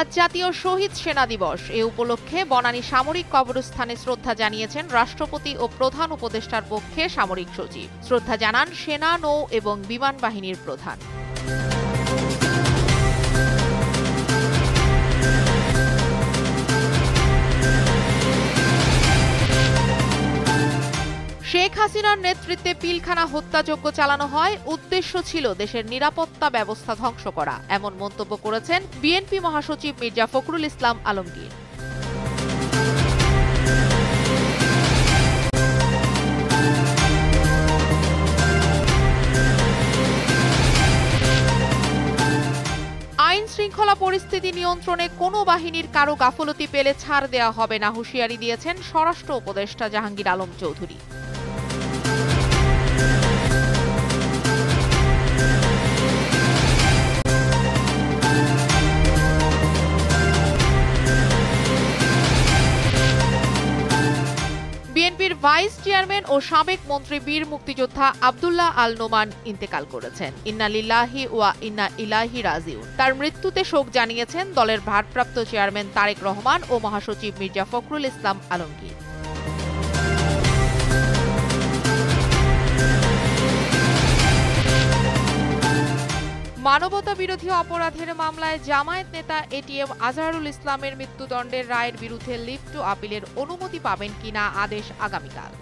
আজ জাতীয় শহীদ সেনা দিবস। এ উপলক্ষে বনানী সামরিক কবরস্থানে শ্রদ্ধা জানিয়েছেন রাষ্ট্রপতি ও প্রধান উপদেষ্টার পক্ষে সামরিক সচিব। শ্রদ্ধা জানান সেনা, নৌ এবং বিমান বাহিনীর প্রধান। শেখ হাসিনার নেতৃত্বে পিলখানা হত্যাযজ্ঞ চালানো হয়, উদ্দেশ্য ছিল দেশের নিরাপত্তা ব্যবস্থা ধ্বংস করা, এমন মন্তব্য করেছেন বিএনপি মহাসচিব মির্জা ফখরুল ইসলাম আলমগীর। আইন শৃঙ্খলা পরিস্থিতি নিয়ন্ত্রণে কোনো বাহিনীর কারো গাফলতি পেলে ছাড় দেওয়া হবে না, হুঁশিয়ারি দিয়েছেন স্বরাষ্ট্র উপদেষ্টা জাহাঙ্গীর আলম চৌধুরী। বিএনপির ভাইস চেয়ারম্যান ও সাবেক মন্ত্রী বীর মুক্তিযোদ্ধা আব্দুল্লাহ আল নোমান ইন্তেকাল করেছেন। ইন্না লিল্লাহি ওয়া ইন্না ইলাইহি রাজিউন। তার মৃত্যুতে শোক জানিয়েছেন দলের ভারপ্রাপ্ত চেয়ারম্যান তারেক রহমান ও মহাসচিব মির্জা ফখরুল ইসলাম আলমগীর। মানবতা বিরোধী অপরাধের মামলায় জামায়াত নেতা এটিএম আজহারুল ইসলামের মৃত্যুদণ্ডের রায়ের বিরুদ্ধে লিভ টু আপিলের অনুমতি পাবেন কিনা আদেশ আগামীকাল।